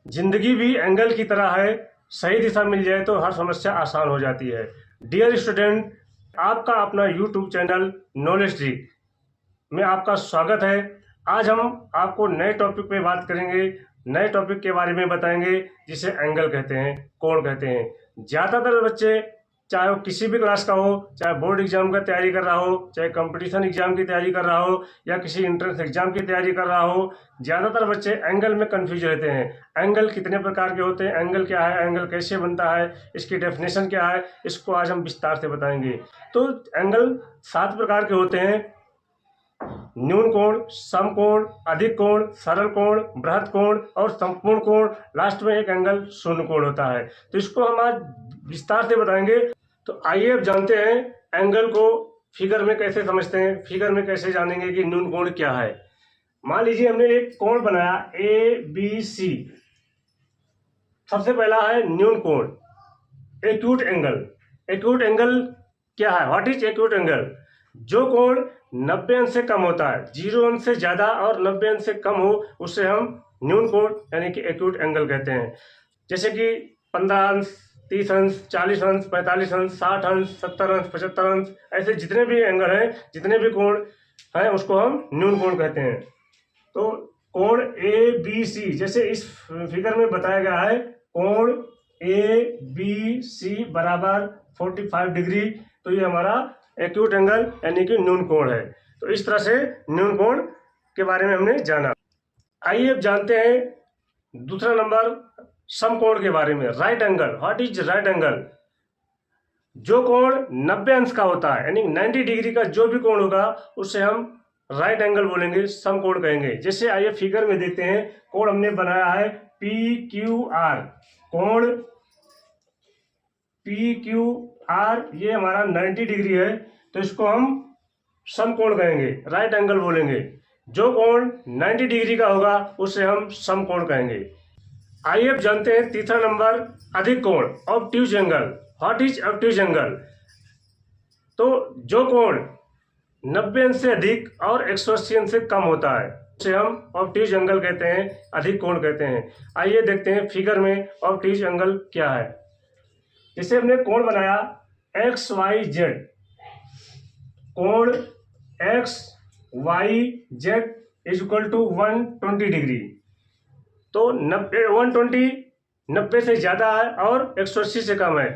जिंदगी भी एंगल की तरह है, सही दिशा मिल जाए तो हर समस्या आसान हो जाती है। डियर स्टूडेंट, आपका अपना यूट्यूब चैनल नॉलेज ट्रिक में आपका स्वागत है। आज हम आपको नए टॉपिक पे बात करेंगे, नए टॉपिक के बारे में बताएंगे जिसे एंगल कहते हैं, कोण कहते हैं। ज़्यादातर बच्चे, चाहे वो किसी भी क्लास का हो, चाहे बोर्ड एग्जाम का तैयारी कर रहा हो, चाहे कंपटीशन एग्जाम की तैयारी कर रहा हो या किसी इंट्रेंस एग्जाम की तैयारी कर रहा हो, ज़्यादातर बच्चे एंगल में कंफ्यूज रहते हैं। एंगल कितने प्रकार के होते हैं, एंगल क्या है, एंगल कैसे बनता है, इसकी डेफिनेशन क्या है, इसको आज हम विस्तार से बताएंगे। तो एंगल 7 प्रकार के होते हैं: न्यून कोण, समकोण, अधिक कोण, सरल कोण, बृहद कोण और संपूर्ण कोण। लास्ट में एक एंगल शून्य कोण होता है। तो इसको हम आज विस्तार से बताएंगे। तो आइए अब जानते हैं एंगल को फिगर में कैसे समझते हैं, फिगर में कैसे जानेंगे कि न्यून कोण क्या है। मान लीजिए हमने एक कोण बनाया ABC। सबसे पहला है न्यून कोण, एक्यूट एंगल। एक्यूट एंगल क्या है? What is acute angle? जो कोण 90 अंश से कम होता है, 0 अंश से ज्यादा और 90 अंश से कम हो, उससे हम न्यून कोण यानी कि एक्यूट एंगल कहते हैं। जैसे कि 15 अंश, 30 अंश, 40 अंश, 45 अंश, 60 अंश, 70 अंश, 75 अंश, ऐसे जितने भी एंगल हैं, जितने भी कोण हैं, उसको हम न्यून कोण कहते हैं। तो कोण ABC जैसे इस फिगर में बताया गया है, कोण ABC बराबर 45 डिग्री, तो ये हमारा एक्यूट एंगल यानी कि न्यून कोण है। तो इस तरह से न्यून कोण के बारे में हमने जाना। आइए अब जानते हैं दूसरा नंबर समकोण के बारे में, right angle. What is right angle? जो कोण 90 अंश का होता है यानी 90 डिग्री का जो भी कोण होगा उसे हम राइट एंगल बोलेंगे, समकोण कहेंगे। जैसे आइए फिगर में देखते हैं, कोण हमने बनाया है PQR। कोण PQR ये हमारा 90 डिग्री है, तो इसको हम समकोण कहेंगे, राइट एंगल बोलेंगे। जो कोण 90 डिग्री का होगा उसे हम समकोण कहेंगे। आइए अब जानते हैं तीसरा नंबर, अधिक कोण, obtuse angle. What is obtuse angle? तो जो कोण 90 अंश से अधिक और 180 अंश से कम होता है उसे हम ऑब्ट्यूज एंगल कहते हैं, अधिक कोण कहते हैं। आइए देखते हैं फिगर में ऑब्ट्यूज एंगल क्या है। जैसे हमने कोण बनाया XYZ, कोण XYZ is equal to 120 degree. तो 120 से ज्यादा है और 180 से कम है।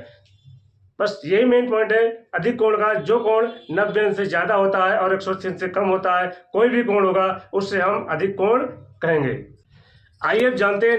बस यही मेन पॉइंट है अधिक कोण का। जो कोण 90 से ज्यादा होता है और 180 से कम होता है, कोई भी कोण होगा उससे हम अधिक कोण कहेंगे। आइए अब जानते हैं